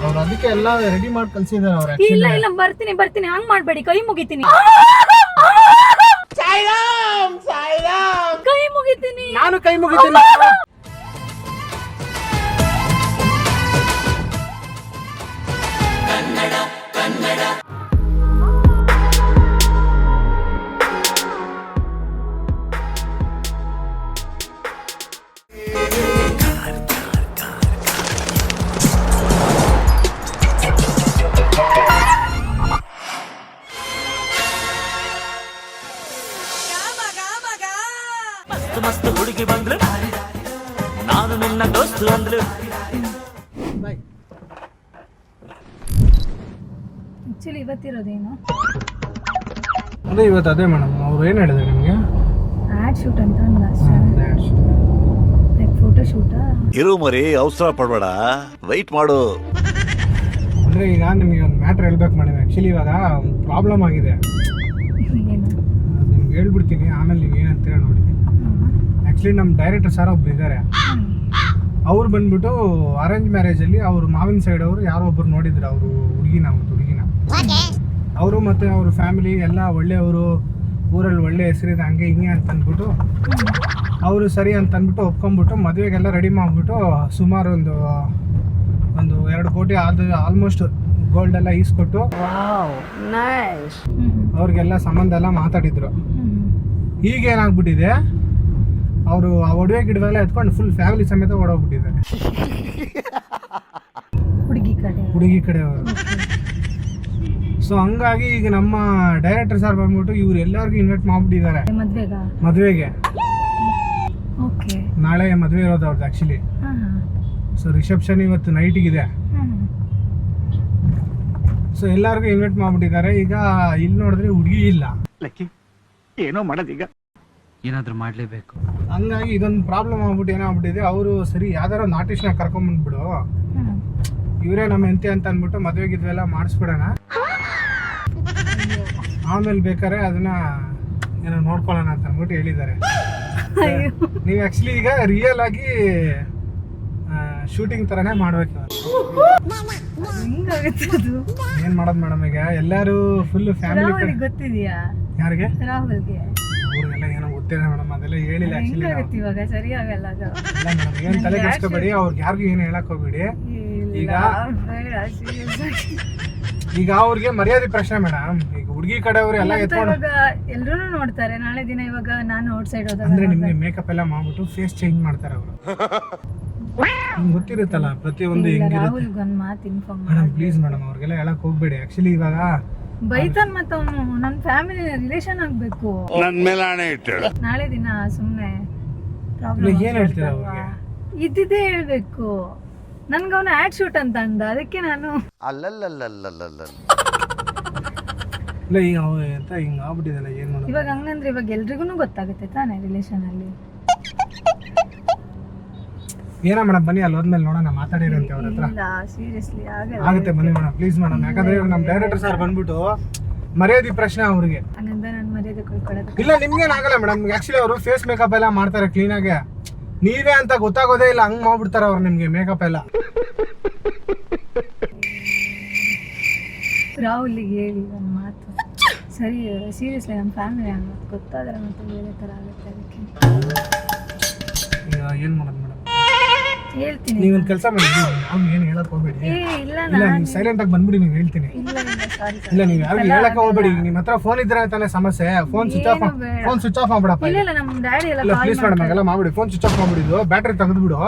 ಅವ್ರು ಅದಕ್ಕೆ ಎಲ್ಲ ರೆಡಿ ಮಾಡಿ ಕಳ್ಸಿದಾರೆ ಅವ್ರು. ಇಲ್ಲ ಇಲ್ಲ ಬರ್ತೀನಿ ಹಂಗ್ ಮಾಡ್ಬೇಡಿ, ಕೈ ಮುಗಿತೀನಿ, ಕೈ ಮುಗಿತೀನಿ. ನಾನು ಕೈ ಮುಗಿತೀನಿ. ಮಸ್ತ್ ಹುಡುಗಿ ಬಂದ್ಲು, ನಾನು ನಿನ್ನ ದೋಸ್ತು ಅಂದ್ಲು. ಆಕ್ಚುಲಿ ಇವತ್ತಿರೋದೇನು ಅದೇ ಇವತ್ತು ಅದೇ ಮೇಡಮ್ ಅವ್ರು ಏನು ಹೇಳಿದ್ರು ನಿಮಗೆ? ಆಡ್ ಶೂಟ್ ಅಂತ ಲೈಕ್ ಫೋಟೋ ಶೂಟಾ? ಇರು ಮರಿ, ಅವಸರ ಪಡಬೇಡ, ವೈಟ್ ಮಾಡು. ಅಂದರೆ ಈಗ ನಿಮಗೆ ಒಂದು ಮ್ಯಾಟ್ರ್ ಹೇಳ್ಬೇಕು ಮೇಡಮ್. ಆ್ಯಕ್ಚುಲಿ ಇವಾಗ ಒಂದು ಪ್ರಾಬ್ಲಮ್ ಆಗಿದೆ, ಏನು ನಿಮ್ಗೆ ಹೇಳ್ಬಿಡ್ತೀನಿ, ಆಮೇಲೆ ನೀವು ಏನಂತೀರ ನೋಡಿ. ಆ್ಯಕ್ಚುಲಿ ನಮ್ಮ ಡೈರೆಕ್ಟರ್ ಸರ್ ಒಬ್ರು ಇದ್ದಾರೆ, ಅವ್ರು ಬಂದ್ಬಿಟ್ಟು ಅರೇಂಜ್ ಮ್ಯಾರೇಜಲ್ಲಿ ಅವ್ರು ಮಾವಿನ ಸೈಡ್ ಅವರು ಯಾರೋ ಒಬ್ರು ನೋಡಿದ್ರು ಅವರು ಹುಡುಗಿನ ಅವರು ಮತ್ತು ಅವ್ರ ಫ್ಯಾಮಿಲಿ ಎಲ್ಲ ಒಳ್ಳೆಯವರು, ಊರಲ್ಲಿ ಒಳ್ಳೆ ಹೆಸರಿದೆ ಹಂಗೆ ಹಿಂಗೆ ಅಂತ ಅಂದ್ಬಿಟ್ಟು ಅವರು ಸರಿ ಅಂತ ಅಂದ್ಬಿಟ್ಟು ಒಪ್ಕೊಂಡ್ಬಿಟ್ಟು ಮದುವೆಗೆಲ್ಲ ರೆಡಿ ಮಾಡಿಬಿಟ್ಟು ಸುಮಾರು ಒಂದು 2 ಕೋಟಿ ಆಲ್ಮೋಸ್ಟ್ ಗೋಲ್ಡ್ ಎಲ್ಲ ಈಸ್ಕೊಟ್ಟು ಅವ್ರಿಗೆಲ್ಲ ಸಂಬಂಧ ಎಲ್ಲ ಮಾತಾಡಿದ್ರು. ಈಗೇನಾಗ್ಬಿಟ್ಟಿದೆ, ಅವರು ಆ ಒಡವೆ ಗಿಡವೆಲ್ಲ ಎತ್ಕೊಂಡು ಫುಲ್ ಫ್ಯಾಮಿಲಿ ಸಮೇತ ಓಡೋಗ್ಬಿಟ್ಟಿದ್ದಾರೆ ಹುಡುಗಿ ಕಡೆಯವರು. ಸೊ ಹಂಗಾಗಿ ಈಗ ನಮ್ಮ ಡೈರೆಕ್ಟರ್ ಸರ್ ಬಂದ್ಬಿಟ್ಟು ಇವ್ರು ಎಲ್ಲರಿಗೂ ಇನ್ವೈಟ್ ಮಾಡ್ಬಿಟ್ಟಿದ್ದಾರೆ ಮದುವೆಗೆ. ನಾಳೆ ಮದುವೆ ಇರೋದು ಅವ್ರದ್ದು ಆ್ಯಕ್ಚುಲಿ. ಸೊ ರಿಸೆಪ್ಷನ್ ಇವತ್ತು ನೈಟಿಗಿದೆ. ಸೊ ಎಲ್ಲರಿಗೂ ಇನ್ವೈಟ್ ಮಾಡ್ಬಿಟ್ಟಿದ್ದಾರೆ. ಈಗ ಇಲ್ಲಿ ನೋಡಿದ್ರೆ ಹುಡುಗಿ ಇಲ್ಲ, ಏನೋ ಮಾಡೋದೀಗ, ಏನಾದ್ರೂ ಮಾಡ್ಲೇಬೇಕು. ಹಂಗಾಗಿ ಇದೊಂದು ಪ್ರಾಬ್ಲಮ್ ಆಗ್ಬಿಟ್ಟು ಏನಾಗ್ಬಿಟ್ಟಿದೆ, ಅವರು ಸರಿ ಯಾವ್ದಾರ ಒಂದು ಆರ್ಟಿಸ್ಟ್ನ ಕರ್ಕೊಂಡ್ಬಂದ್ಬಿಡು, ಇವರೇ ನಮ್ಮ ಹೆಂಡತಿ ಅಂತ ಅಂದ್ಬಿಟ್ಟು ಮದುವೆಗಿದ್ವೆಲ್ಲ ಮಾಡಿಸ್ಬಿಡೋಣ, ಆಮೇಲೆ ಬೇಕಾದ್ರೆ ಅದನ್ನ ಏನೋ ನೋಡ್ಕೊಳ್ಳೋಣ ಅಂತ ಅಂದ್ಬಿಟ್ಟು ಹೇಳಿದ್ದಾರೆ. ನೀವು ಆ್ಯಕ್ಚುಲಿ ಈಗ ರಿಯಲ್ ಆಗಿ ಶೂಟಿಂಗ್ ಥರನೇ ಮಾಡ್ಬೇಕು. ಏನ್ ಮಾಡೋದು ಮೇಡಮ್, ಈಗ ಎಲ್ಲರೂ ಫುಲ್ ಫ್ಯಾಮಿಲಿ ಗೊತ್ತಿದೆಯಾ? ಯಾರಿಗೆ? ರಾಹುಲ್ಗೆ. ಅವ್ರಿಗೆಲ್ಲ ಏನೋ ಗೊತ್ತಿಲ್ಲ ಮೇಡಮ್, ಅದೆಲ್ಲ ಹೇಳಿಲ್ಲ ಆ್ಯಕ್ಚುಲಿ. ಇವಾಗ ಸರಿ ಆಗಲ್ಲ ಅದು. ಇಲ್ಲ ಮೇಡಮ್, ಏನು ತಲೆ ಕೆಡಿಸ್ಕೋಬೇಡಿ, ಅವ್ರಿಗೆ ಯಾರಿಗೂ ಏನು ಹೇಳಕ್ ಹೋಗ್ಬೇಡಿ. ಈಗ ಅವ್ರಿಗೆ ಮರ್ಯಾದೆ ಪ್ರಶ್ನೆ ಮೇಡಮ್. ಈಗ ಹುಡುಗಿ ಕಡೆಯವರು ಎಲ್ಲ ಎತ್ಕೊಂಡು ಎಲ್ರೂ ನೋಡ್ತಾರೆ ನಾಳೆ ದಿನ. ಇವಾಗ ನಾನು ಔಟ್ ಸೈಡ್ ಹೋದಾಗ ಅಂದ್ರೆ ನಿಮ್ಗೆ ಮೇಕಪ್ ಎಲ್ಲ ಮಾಡ್ಬಿಟ್ಟು ಫೇಸ್ ಚೇಂಜ್ ಮಾಡ್ತಾರೆ ಅವರು. ನಿಮ್ಗೆ ಗೊತ್ತಿರುತ್ತಲ್ಲ ಪ್ರತಿಯೊಂದು ಹೆಂಗಿರುತ್ತೆ. ಮೇಡಮ್ ಪ್ಲೀಸ್ ಮೇಡಮ್, ಅವ್ರಿಗೆಲ್ಲ ಹೇಳಕ್ ಹೋಗ್ಬೇಡಿ. ಆಕ್ಚುಲಿ ಇವಾಗ ಬೈತಾನ್ ಮತ್ತ ಅವನು ನನ್ನ ಫ್ಯಾಮಿಲಿ ರಿಲೇಷನ್ ಆಗ್ಬೇಕು. ನನ್ ಮೇಲೆ ಆಣೆ ಇಟ್ಟು ನಾಳೆ ದಿನ ಸುಮ್ನೆ ಏನ್ ಹೇಳ್ತೀರಾ ಅವ್ರಿಗೆ? ಇದ್ದಿದ್ದೇ ಹೇಳ್ಬೇಕು. ನನ್ಗ ಅವನು ಆಡ್ ಶೂಟ್ ಅಂತ ಅಂದ, ಅದಕ್ಕೆ ನಾನು ಇಲ್ಲ ಈಗ ಅಂತ ಹಿಂಗ ಆಗ್ಬಿಟ್ಟಿದಲ್ಲ, ಏನ್ ಮಾಡೋದು ಇವಾಗ? ಹಂಗಂದ್ರೆ ಇವಾಗ ಎಲ್ರಿಗೂ ಗೊತ್ತಾಗುತ್ತೆ ತಾನೇ ರಿಲೇಷನ್ ಅಲ್ಲಿ. ಏನ ಮೇಡಮ್ ಬನ್ನಿ, ಅಲ್ಲಿ ಹೋದ್ಮೇಲೆ ನೋಡೋಣ, ಮಾತಾಡಿರಂತೆ ಅವ್ರ ಹತ್ರ. ಇಲ್ಲ ಸೀರಿಯಸ್ಲಿ ಆಗುತ್ತೆ ಬನ್ನಿ ಮೇಡಮ್, ಪ್ಲೀಸ್ ಮೇಡಮ್. ಯಾಕಂದ್ರೆ ನಮ್ಮ ಡೈರೆಕ್ಟರ್ ಸರ್ ಬಂದ್ಬಿಟ್ಟು ಮರ್ಯಾದೆ ಪ್ರಶ್ನೆ ಅವ್ರಿಗೆ. ಹಂಗಂದ್ರೆ ನಾನು ಮರ್ಯಾದೆ ಕೊಡ್ಕೊಳ್ಳೋದು ಇಲ್ಲ ನಿಮ್ಗೇನಾಗಲ್ಲ ಮೇಡಮ್. ಆಕ್ಚುಲಿ ಅವರು ಫೇಸ್ ಮೇಕಪ್ ಎಲ್ಲ ಮಾಡ್ತಾರೆ ಕ್ಲೀನಾಗೆ, ನೀವೇ ಅಂತ ಗೊತ್ತಾಗೋದೇ ಇಲ್ಲ, ಹಂಗ್ ಮಾಡ್ಬಿಡ್ತಾರೆ ಅವ್ರು ನಿಮ್ಗೆ ಮೇಕಪ್ ಎಲ್ಲ. ರಾಹುಲ್ಗೆ ಹೇಳಿ ಒಂದು ಮಾತು, ಸರಿ ಸೀರಿಯಸ್ಲಿ ನಮ್ಮ ಫ್ಯಾಮಿಲಿ ಅನ್ನೋದು ಗೊತ್ತಾದ್ರೆ ಮತ್ತೆ ಬೇರೆ ಥರ ಆಗುತ್ತೆ. ಅದಕ್ಕೆ ಏನ್ ಮಾಡೋದು ಮೇಡಮ್, ಹೇಳ್ತೀನಿ. ನೀವೊಂದು ಕೆಲಸ ಮಾಡಿ, ಅವ್ನು ಏನು ಹೇಳಕ್ ಹೋಗ್ಬೇಡಿ. ಇಲ್ಲ ನೀವು ಸೈಲೆಂಟ್ ಆಗಿ ಬಂದ್ಬಿಡಿ, ನೀವು ಹೇಳ್ತೀನಿ. ಇಲ್ಲ ನೀವು ಯಾರು ಹೇಳಕ್ ಹೋಗ್ಬೇಡಿ. ನಿಮ್ಮ ಹತ್ರ ಫೋನ್ ಇದ್ರೆ ತಾನೇ ಸಮಸ್ಯೆ. ಫೋನ್ ಸ್ವಿಚ್ ಆಫ್ ಮಾಡ್ಬಿಡಪ್ಪ. ಇಲ್ಲ ನಮ್ಮ ಡ್ಯಾಡಿ ಎಲ್ಲ ಪ್ಲೀಸ್ ಮೇಡಮ್ ಹಾಗೆಲ್ಲ ಮಾಡ್ಬಿಡಿ. ಫೋನ್ ಸ್ವಿಚ್ ಆಫ್ ಮಾಡ್ಬಿಡಿದ್ದು, ಬ್ಯಾಟ್ರಿ ತೆಗೆದ್ಬಿಡು.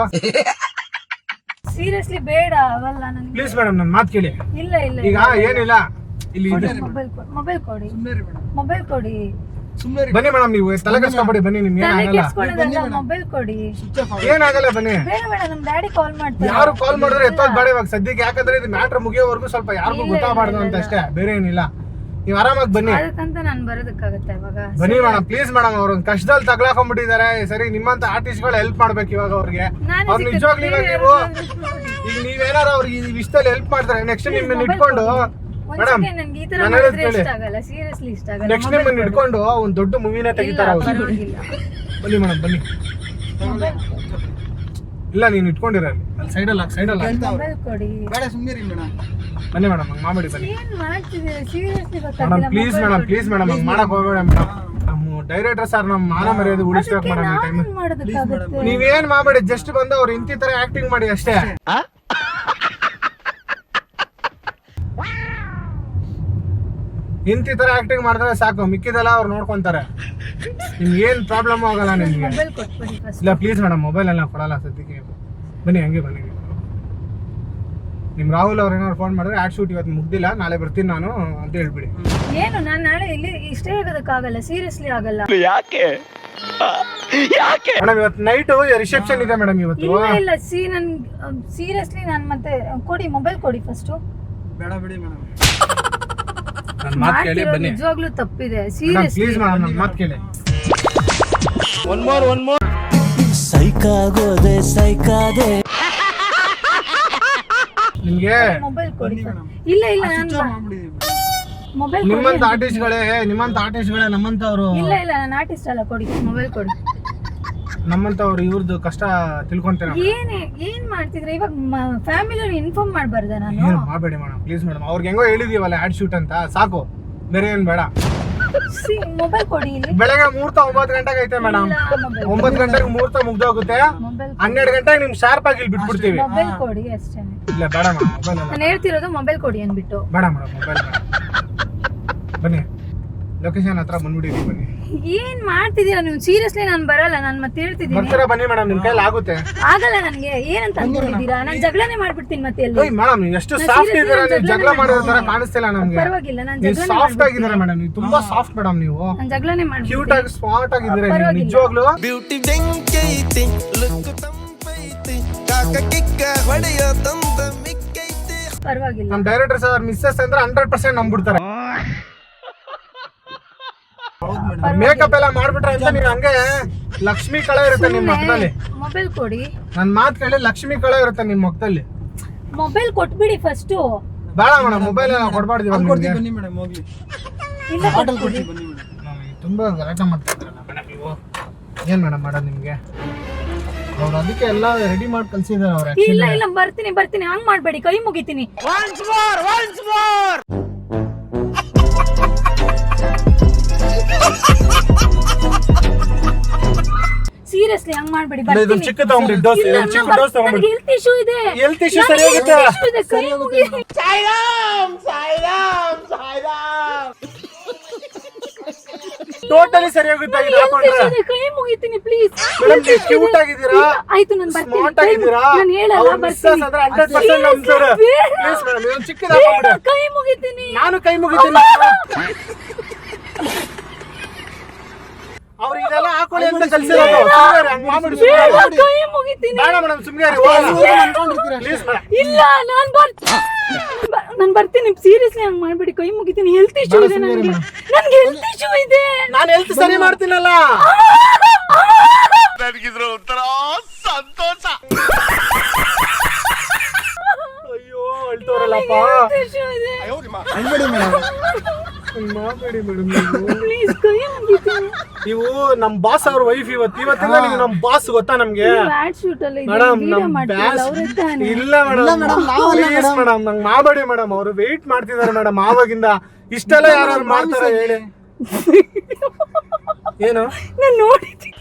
ಸೀರಿಯಸ್ಲಿ ಬೇಡ ಅವಲ್ಲ ನನಗೆ. ಪ್ಲೀಸ್ ಮೇಡಮ್ ನನ್ನ ಮಾತು ಕೇಳಿ. ಇಲ್ಲ ಇಲ್ಲ ಈಗ ಏನಿಲ್ಲ, ಇಲ್ಲಿ ಮೊಬೈಲ್ ಕೊಡಿ. ಬನ್ನಿ ಮೇಡಮ್, ನೀವು ತಲೆ ಕೆಡಿಸ್ಕೊಬೇಡಿ, ಬನ್ನಿ. ನಿಮ್ಗೆ ಏನಾಗಲ್ಲ, ಮೊಬೈಲ್ ಕೊಡಿ. ಏನಾಗಲ್ಲ ಬನ್ನಿ. ಬೇಡ ನಮ್ಮ ಡ್ಯಾಡಿ ಕಾಲ್ ಮಾಡ್ತಾರೆ. ಯಾರು ಕಾಲ್ ಮಾಡಿದ್ರೆ ಎತ್ತೋದ್ ಬೇಡ ಇವಾಗ ಸದ್ಯಕ್ಕೆ. ಯಾಕಂದ್ರೆ ಇದು ಮ್ಯಾಟ್ರ್ ಮುಗಿಯೋವರೆಗೂ ಸ್ವಲ್ಪ ಯಾರಿಗೂ ಗೊತ್ತಾಗಬಾರ್ದು ಅಂತ ಅಷ್ಟೇ, ಬೇರೆ ಏನಿಲ್ಲ. ನೀವು ಆರಾಮಾಗಿ ಬನ್ನಿ. ಅದಕ್ಕಂತ ನಾನು ಬರೋದಕ್ಕಾಗತ್ತೆ ಇವಾಗ? ಬನ್ನಿ ಮೇಡಮ್ ಪ್ಲೀಸ್ ಮೇಡಮ್. ಅವ್ರ ಒಂದು ಕಷ್ಟದಲ್ಲಿ ತಗ್ಲಾಕೊಂಡ್ಬಿಟ್ಟಿದ್ದಾರೆ. ಸರಿ ನಿಮ್ಮಂತ ಆರ್ಟಿಸ್ಟ್ಗಳು ಹೆಲ್ಪ್ ಮಾಡ್ಬೇಕು ಇವಾಗ ಅವ್ರಿಗೆ. ಅವ್ರು ನಿಜವಾಗ್ಲೂ ಇವಾಗ ನೀವು ಈಗ ನೀವೇನಾರು ಅವ್ರಿಗೆ ಈ ವಿಷಯದಲ್ಲಿ ಹೆಲ್ಪ್ ಮಾಡ್ತಾರೆ, ನೆಕ್ಸ್ಟ್ ನಿಮ್ಮನ್ನ ಇಟ್ಕೊಂಡು ಮೇಡಮ್ ನೆಕ್ಸ್ಟ್ ನಿಮ್ಮನ್ನ ಇಟ್ಕೊಂಡು ಒಂದು ದೊಡ್ಡ ಮೂವಿನೇ ತೆಗಿತಾರೆ ಅವ್ರು. ಬನ್ನಿ ಮೇಡಮ್ ಬನ್ನಿ. ಇಲ್ಲ ನೀನು ಇಟ್ಕೊಂಡಿರಲ್ಲಿ ಅಲ್ಲಿ ಸೈಡಲ್ಲಿ ಮೊಬೈಲ್ ಕೊಡಿ. ಬೇಡ ಸುಮ್ಮನೆ ಮೇಡಮ್. ಬನ್ನಿ ಮೇಡಮ್ ಹಂಗೆ ಮಾಡಬೇಡಿ ಬನ್ನಿ ಏನ್ ಮಾಡ್ತಿದ್ದೀರಾ ಸೀರಿಯಸ್ಲಿ ಮೇಡಮ್ ಪ್ಲೀಸ್ ಮೇಡಮ್ ಹಂಗೆ ಮಾಡಕ್ ಹೋಗಬೇಡ ಮೇಡಮ್. ನಮ್ಮ ಡೈರೆಕ್ಟರ್ ಸರ್ ನಮ್ಮ ಮಾನ ಮರ್ಯಾದೆ ಉಳಿಸ್ಬೇಕು ಮೇಡಮ್ ಈ ಟೈಮ್. ಮಾಡೋದಕ್ಕಾಗುತ್ತೆ? ನೀವೇನ್ ಮಾಡಬೇಡಿ, ಜಸ್ಟ್ ಬಂದು ಅವ್ರು ಇಂತಿ ತರ ಆಕ್ಟಿಂಗ್ ಮಾಡಿ ಅಷ್ಟೇ. ಇಂತಿ ತರ ಆಕ್ಟಿಂಗ್ ಮಾಡಿದ್ರೆ ಸಾಕು, ಮಿಕ್ಕಿದೆಲ್ಲ ಅವ್ರು ನೋಡ್ಕೊಂತಾರೆ. ನಿಮ್ಗೆ ಏನ್ ಪ್ರಾಬ್ಲಮ್ ಆಗಲ್ಲ ನಿಮ್ಗೆ. ಮೊಬೈಲ್ ಕೊಟ್ಬಿಡಿ ಫಸ್ಟ್. ಇಲ್ಲ ಪ್ಲೀಸ್ ಮೇಡಮ್, ಮೊಬೈಲ್ ಎಲ್ಲ ಕೊಡಲ್ಲ ಸದ್ಯಕ್ಕೆ. ಬನ್ನಿ ಹಂಗೆ ಬನ್ನಿ. ನಿಮ್ ರಾಹುಲ್ ಅವ್ರು ಏನಾದ್ರು ಫೋನ್ ಮಾಡಿದ್ರೆ ಆಡ್ ಶೂಟ್ ಇವತ್ತು ಮುಗ್ದಿಲ್ಲ, ನಾಳೆ ಬರ್ತೀನಿ ನಾನು ಅಂತ ಹೇಳ್ಬಿಡಿ. ಏನು ನಾನು ನಾಳೆ ಇಲ್ಲಿ ಇಷ್ಟೇ ಆಗೋದಕ್ಕಾಗಲ್ಲ, ಸೀರಿಯಸ್ಲಿ ಆಗಲ್ಲ. ಮೇಡಮ್ ಇವತ್ತು ನೈಟ್ ರಿಸೆಪ್ಷನ್ ಇದೆ ಮೇಡಮ್ ಇವತ್ತು. ಇಲ್ಲ ನನ್ ಸೀರಿಯಸ್ಲಿ ನಾನು ಮತ್ತೆ ಕೊಡಿ ಮೊಬೈಲ್ ಕೊಡಿ ಫಸ್ಟ್. ಬೇಡ ಬಿಡಿ ಮೇಡಮ್. ನನ್ನ ಮಾತು ಕೇಳಿ ಬನ್ನಿ. ನಿಜವಾಗ್ಲೂ ತಪ್ಪಿದೆ ಮೇಡಮ್ ಸೀರಿಯಸ್ಲಿ. ಪ್ಲೀಸ್ ಮೇಡಮ್ ನನ್ನ ಮಾತು ಕೇಳಿ. ಸೈಕಾಗೋದೆ ಸೈಕಾದೆ. ನಿಮ್ಗೆ ಮೊಬೈಲ್ ಕೊಡಿ. ಇಲ್ಲ ನಾನು ಮೊಬೈಲ್ ನಿಮ್ಮಂತ ಆರ್ಟಿಸ್ಟ್ಗಳೇ ನಮ್ಮಂತವ್ರು ಇಲ್ಲ ನಾನು ಆರ್ಟಿಸ್ಟ್ ಅಲ್ಲ, ಕೊಡಿ ಮೊಬೈಲ್ ಕೊಡಿ. ನಮ್ಮಂತವ್ರು ಇವ್ರದ್ದು ಕಷ್ಟ ತಿಳ್ಕೊಂತೇನೆ. ಏನ್ ಮಾಡ್ತಿದ್ರೆ ಇವಾಗ ಫ್ಯಾಮಿಲಿ ಇನ್ಫಾರ್ಮ್ ಮಾಡ್ಬಾರ್ದ ನಾನು? ಏನು ಮಾಡಬೇಡಿ ಮೇಡಮ್ ಪ್ಲೀಸ್ ಮೇಡಮ್. ಅವ್ರಿಗೆ ಹೆಂಗೋ ಹೇಳಿದೀವಲ್ಲ ಆಡ್ ಶೂಟ್ ಅಂತ, ಸಾಕು, ಬೇರೆ ಏನ್ ಬೇಡ. ಮೊಬೈಲ್ ಕೊಡಿ. ಇಲ್ಲಿ ಬೆಳಗ್ಗೆ ಮುಹೂರ್ತ 9 ಗಂಟೆಗೆ ಐತೆ ಮೇಡಮ್. 9 ಗಂಟೆಗೆ ಮುಹೂರ್ತ ಮುಗ್ದೋಗುತ್ತೆ. 12 ಗಂಟೆಗೆ ನಿಮ್ ಶಾರ್ಪ್ ಆಗಿ ಇಲ್ಲಿ ಬಿಟ್ಬಿಡ್ತೀವಿ. ಮೊಬೈಲ್ ಕೊಡಿ ಅಷ್ಟೇ. ಇಲ್ಲ ಬೇಡ ಮೇಡಮ್, ಮೊಬೈಲ್ ನಾನು ಹೇಳ್ತಿರೋದು ಮೊಬೈಲ್ ಕೊಡಿ ಅನ್ಬಿಟ್ಟು. ಬೇಡ ಮೇಡಮ್, ಮೊಬೈಲ್ ಬೇಡ. ಬನ್ನಿ ಲೊಕೇಶನ್ ಹತ್ರ ಬಂದ್ಬಿಟ್ಟಿದ್ದೀವಿ, ಬನ್ನಿ. ಏನ್ ಮಾಡ್ತಿದ್ದೀರಾ ನೀವು? ಸೀರಿಯಸ್ಲಿ ನಾನು ಬರಲ್ಲ, ನಾನು ಮತ್ತೆ ಹೇಳ್ತಿದ್ದೀನಿ. ಬರ್ತೀರಾ ಬನ್ನಿ ಮೇಡಮ್, ನಿಮ್ ಕೈಲಿ ಆಗುತ್ತೆ. ಆಗಲ್ಲ ನನ್ಗೆ. ಏನಂತ ಅನ್ಕೊಂಡಿದ್ದೀರಾ? ನಾನು ಜಗಳನೇ ಮಾಡ್ಬಿಡ್ತೀನಿ ಮತ್ತೆ ಎಲ್ಲಿ. ಮೇಡಮ್ ನೀವು ಎಷ್ಟು ಸಾಫ್ಟ್ ಇದ್ದೀರಾ, ನೀವು ಜಗಳ ಮಾಡೋದ್ರ ತರ ಕಾಣಿಸ್ತಿಲ್ಲ ನಮ್ಗೆ. ಪರವಾಗಿಲ್ಲ, ನಾನು ನೀವು ಜಗಳನೇ ಸಾಫ್ಟ್ ಆಗಿದ್ದೀರಾ ಮೇಡಮ್, ನೀವು ತುಂಬಾ ಸಾಫ್ಟ್ ಮೇಡಮ್. ನೀವು ನಾನು ಜಗಳನೇ ಕ್ಯೂಟ್ ಮಾಡ್ಬಿಡ್ತೀನಿ. ಆಗಿ ಸ್ಮಾರ್ಟ್ ಆಗಿದ್ದೀರಾ ನೀವು ನಿಜವಾಗ್ಲೂ. ಬ್ಯೂಟಿ ಬೆಂಕೈತಿ ಲುಕ್ ತಂಪೈತಿ ಕಾಕ ಕಿಕ್ಕ ಹೊಡೆಯೋ ತಂದ ಮಿಕ್ಕೈತಿ. ಪರವಾಗಿಲ್ಲ. ನಮ್ ಡೈರೆಕ್ಟರ್ ಸರ್ ಮಿಸ್ಸಸ್ ಅಂದ್ರೆ 100% ನಂಬಿಡ್ತಾರೆ. ಮೇಕಪ್ ಎಲ್ಲ ಮಾಡ್ಬಿಟ್ರೆ ಅಂತ ನೀವು ಹಂಗೆ ಲಕ್ಷ್ಮಿ ಕಳೆ ಇರುತ್ತೆ ನಿಮ್ ಮುಖದಲ್ಲಿ. ಮೊಬೈಲ್ ಕೊಡಿ. ನನ್ ಮಾತ್ ಕೇಳಿ, ಲಕ್ಷ್ಮಿ ಕಳೆ ಇರುತ್ತೆ ನಿಮ್ ಮುಖದಲ್ಲಿ. ಮೊಬೈಲ್ ಕೊಟ್ಬಿಡಿ ಫಸ್ಟ್. ಬೇಡ ಮೇಡಮ್, ಮೊಬೈಲ್ ಎಲ್ಲ ಕೊಡ್ಬಾರ್ದು ಇವಾಗ ಕೊಡ್ತೀವಿ ನಿಮ್ಗೆ. ಬನ್ನಿ ಮೇಡಮ್ ಹೋಗ್ಲಿ. ಇಲ್ಲ ಆಟೋಲ್ ಕೊಡ್ತೀವಿ ಬನ್ನಿ ಮೇಡಮ್. ತುಂಬಾ ಗಲಾಟೆ ಮಾಡ್ತಿದ್ರಲ್ಲ ಮೇಡಮ್ ನೀವು. ಏನ್ ಮೇಡಮ್ ಮಾಡೋದು ನಿಮ್ಗೆ? ಅವ್ರು ಅದಕ್ಕೆ ಎಲ್ಲ ರೆಡಿ ಮಾಡಿ ಕಳ್ಸಿದಾರೆ ಅವ್ರು. ಇಲ್ಲ ಬರ್ತೀನಿ ಹಂಗ್ ಮಾಡ್ಬೇಡಿ, ಕೈ ಮುಗಿತೀನಿ. ಸೀರಿಯಸ್ಲಿ ಹಂಗ್ ಮಾಡ್ಬೇಡಿ, ಇದೊಂದು ಚಿಕ್ಕ ತಗೊಂಡ್ಬಿಡಿ ಡೋಸ್, ಇದೊಂದು ಚಿಕ್ಕ ಡೋಸ್ ತಗೊಂಡ್ಬಿಡಿ. ಹೆಲ್ತ್ ಇಶ್ಯೂ ಇದೆ. ಹೆಲ್ತ್ ಇಶ್ಯೂ ಸರಿ ಆಗುತ್ತೆ. ಕೈ ಮುಗಿ. ಟೋಟಲಿ ಸರಿ ಆಗುತ್ತೆ ಇದು ಹಾಕೊಂಡ್ರೆ. ಕೈ ಮುಗಿತೀನಿ ಪ್ಲೀಸ್. ಮೇಡಮ್ ನೀವು ಕ್ಯೂಟ್ ಆಗಿದ್ದೀರಾ, ಆಯ್ತು ನಾನು ಬರ್ತೀನಿ. ಸ್ಮಾರ್ಟ್ ಆಗಿದ್ದೀರಾ. ನಾನು ಹೇಳಲ್ಲ, ಅವ್ರ ಮಿಸ್ಸಸ್ ಅಂದ್ರೆ 100% ನಂಬ್ತಾರೆ. ಪ್ಲೀಸ್ ಮೇಡಮ್ ಇದೊಂದು ಚಿಕ್ಕದ ಹಾಕೊಂಡ್ಬಿಡಿ. ಕೈ ಮುಗಿತೀನಿ. ನಾನು ಕೈ ಮುಗಿತೀನಿ. ಅವ್ರು ಇದೆಲ್ಲ ಹಾಕೊಳ್ಳಿ ಅಂತ ಕಲ್ಸಿರೋದು. ಹಂಗ್ ಮಾಡ್ಬಿಡಿ. ಕೈ ಮುಗಿತೀನಿ. ಬೇಡ ಮೇಡಮ್ ಸುಮ್ಮನೆ ಪ್ಲೀಸ್ ಮೇಡಮ್. ಇಲ್ಲ ನಾನು ಬರ್ತೀನಿ. ಸೀರಿಯಸ್ಲಿ ಹಂಗ್ ಮಾಡ್ಬೇಡಿ, ಕೈ ಮುಗಿತೀನಿ. ಹೆಲ್ತ್ ಇಶ್ಯೂ ಇದೆ ನನಗೆ. ಹೆಲ್ತ್ ಇಶ್ಯೂ ಇದೆ. ನಾನು ಹೆಲ್ತ್ ಸರಿ ಮಾಡ್ತೀನಲ್ಲ. ನನಗಿದ್ರ ಒಂಥರ ಸಂತೋಷ. ಅಯ್ಯೋ ಅಳ್ತವ್ರಲ್ಲಪ್ಪ. ಇಶ್ಯೂ ಇದೆ. ಅನ್ಬೇಡಿ ಮೇಡಮ್. ಮಾಡಬೇಡಿ ಮೇಡಮ್. ಪ್ಲೀಸ್ ಕೈ ಮುಗಿತೀನಿ. ನೀವು ನಮ್ ಬಾಸ್ ಅವ್ರ ವೈಫ್. ಇವತ್ತಿಂದ ನೀವು ನಮ್ ಬಾಸ್ ಗೊತ್ತಾ ನಮ್ಗೆ? ಆಡ್ ಶೂಟ್ ಅಲ್ಲಿ ಮೇಡಮ್ ವಿಡಿಯೋ ನಮ್ ಮಾಡ್ತಿಲ್ಲ ಅವರೇ ತಾನೆ. ಇಲ್ಲ ಮೇಡಮ್ ಪ್ಲೀಸ್ ಮೇಡಮ್ ನಂಗೆ ಮಾಡಬೇಡಿ ಮೇಡಮ್. ಅವರು ವೆಯ್ಟ್ ಮಾಡ್ತಿದ್ದಾರೆ ಮೇಡಮ್ ಆವಾಗಿಂದ. ಇಷ್ಟೆಲ್ಲ ಯಾರು ಮಾಡ್ತಾರೆ ಹೇಳಿ? ಏನು ನಾನು ನೋಡಿದ್ದೀನಿ.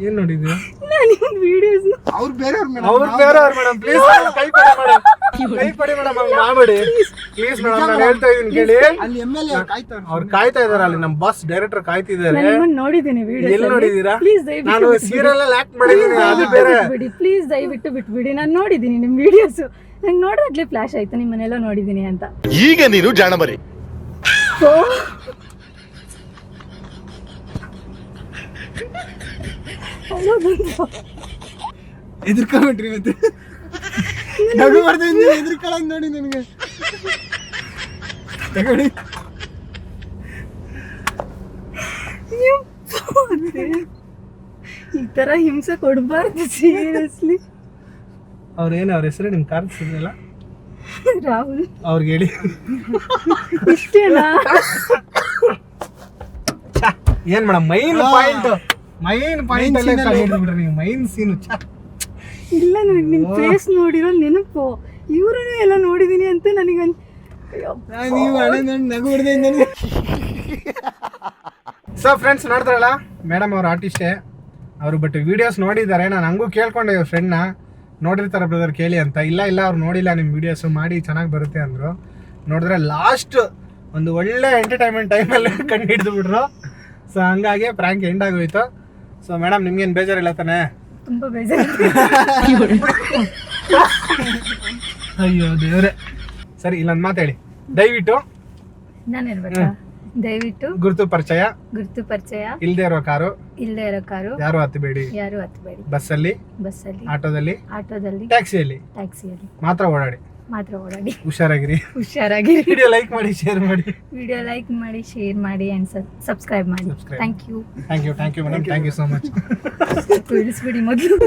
ಏನ್ ನೋಡಿದ್ವಿ? ನಾನು ಒಂದು ವಿಡಿಯೋಸ್ ಅವ್ರು ಬೇರೆಯವ್ರು ಮೇಡಮ್. ಅವ್ರು ಬೇರೆಯವ್ರು ಮೇಡಮ್. ಪ್ಲೀಸ್ ಕೈ ಕೊಡಿ ಮೇಡಮ್, ಕೈ ಕೊಡಿ ಮೇಡಮ್. ಹಂಗ್ ಮಾಡಬೇಡಿ ಪ್ಲೀಸ್ ಮೇಡಮ್. ನಾನು ಹೇಳ್ತಾ ಇದೀನಿ ಕೇಳಿ. ಅಲ್ಲಿ MLA ಕಾಯ್ತಾರೆ. ಅವ್ರು ಕಾಯ್ತಾ ಇದಾರೆ ಅಲ್ಲಿ. ನಮ್ ಬಾಸ್ ಡೈರೆಕ್ಟರ್ ಕಾಯ್ತಿದ್ದಾರೆ. ನಾನು ನಿಮ್ಮನ್ನ ನೋಡಿದ್ದೀನಿ ವಿಡಿಯೋಸ್. ಎಲ್ಲಿ ನೋಡಿದೀರಾ? ಪ್ಲೀಸ್ ನಾನು ಸೀರಿಯಲ್ ಅಲ್ಲಿ ಆಕ್ಟ್ ಮಾಡಿದ್ದೀನಿ, ಅದು ಬೇರೆ. ಬಿಡಿ ಪ್ಲೀಸ್, ದಯವಿಟ್ಟು ಬಿಟ್ಬಿಡಿ. ನಾನು ನೋಡಿದ್ದೀನಿ ನಿಮ್ಮ ವಿಡಿಯೋಸ್. ನಂಗೆ ನೋಡೋದ್ಲೇ ಫ್ಲಾಶ್ ಆಯ್ತು ನಿಮ್ಮನ್ನೆಲ್ಲ ನೋಡಿದ್ದೀನಿ ಅಂತ. ಈಗ ನೀನು ಜಾಣಮರಿ. ಎದುರ್ಕೊಂಡ್ಬಿಟ್ರಿ ಮತ್ತೆ. ನಗು ಬರ್ತೀನಿ ಎದುರ್ಕೊಳ್ಳೋದು ನೋಡಿ ನನಗೆ. ತಗೊಳ್ಳಿ. ಈ ತರ ಹಿಂಸೆ ಕೊಡಬಾರ್ದು ಸೀರಿಯಸ್ಲಿ. ಅವ್ರೇನು ಅವ್ರ ಹೆಸರು ನಿಮ್ ಕಾರ್ ಸಿಗಲ್ಲ? ರಾಹುಲ್. ಅವ್ರಿಗೆ ಹೇಳಿ. ಇಷ್ಟೇನಾ? ಏನ್ madam main point main point ಅಲ್ಲೇ ಕಂಡುಹಿಡಿದ್ಬಿಟ್ರೆ ನೀವು ಮೈನ್ ಸೀನು. ಇಲ್ಲ ನನಗೆ ನಿನ್ನ ಫೇಸ್ ನೋಡಿರೋ ನೆನಪು, ಇವ್ರನ್ನೂ ಎಲ್ಲ ನೋಡಿದೀನಿ ಅಂತ ನನಗೊಂದು ನೀವು ಹಣ ನಗು ಬಿಡದೆ ನನಗೆ. ಸೊ ಫ್ರೆಂಡ್ಸ್ ನೋಡಿದ್ರಲ್ಲ, ಮೇಡಮ್ ಅವ್ರ ಆರ್ಟಿಸ್ಟೇ ಅವರು. ಬಟ್ ವಿಡಿಯೋಸ್ ನೋಡಿದ್ದಾರೆ. ನಾನು ಹಂಗೂ ಕೇಳ್ಕೊಂಡೆ ಇವ್ರ ಫ್ರೆಂಡ್ನ, ನೋಡಿರ್ತಾರೆ ಬ್ರದರ್ ಕೇಳಿ ಅಂತ. ಇಲ್ಲ ಅವ್ರು ನೋಡಿಲ್ಲ, ನಿಮ್ಮ ವಿಡಿಯೋಸು ಮಾಡಿ ಚೆನ್ನಾಗಿ ಬರುತ್ತೆ ಅಂದರು. ನೋಡಿದ್ರೆ ಲಾಸ್ಟ್ ಒಂದು ಒಳ್ಳೆ ಎಂಟರ್ಟೈನ್ಮೆಂಟ್ ಟೈಮಲ್ಲೇ ಕಂಡು ಹಿಡಿದು ಬಿಟ್ರು. ಸೊ ಹಂಗಾಗಿ ಪ್ರ್ಯಾಂಕ್ ಎಂಡ್ ಆಗೋಯ್ತು. ಸೊ ಮೇಡಮ್ ನಿಮ್ಗೇನು ಬೇಜಾರಿಲ್ಲ ತಾನೆ? ತುಂಬ ಬೇಜಾರು. ಅಯ್ಯೋ ದೇವ್ರೆ. ಸರಿ ಇಲ್ಲೊಂದು ಮಾತು ಹೇಳಿ ದಯವಿಟ್ಟು. ನಾನು ಹೇಳ್ಬೇಕಾ? ದಯವಿಟ್ಟು ಗುರುತು ಪರಿಚಯ ಇಲ್ಲದೆ ಇರೋ ಕಾರು ಇಲ್ಲದೆ ಇರೋ ಕಾರು ಯಾರು ಹತ್ತಬೇಡಿ. ಬಸ್ಸಲ್ಲಿ, ಆಟೋದಲ್ಲಿ, ಟ್ಯಾಕ್ಸಿಯಲ್ಲಿ ಮಾತ್ರ ಓಡಾಡಿ. ಹುಷಾರಾಗಿರಿ. ವಿಡಿಯೋ ಲೈಕ್ ಮಾಡಿ, ಶೇರ್ ಮಾಡಿ ಅಂಡ್ ಸಬ್ಸ್ಕ್ರೈಬ್ ಮಾಡಿ. Thank you madam. Thank you so much. ತಿಳಿಸ್ಬಿಡಿ ಮೊದಲು.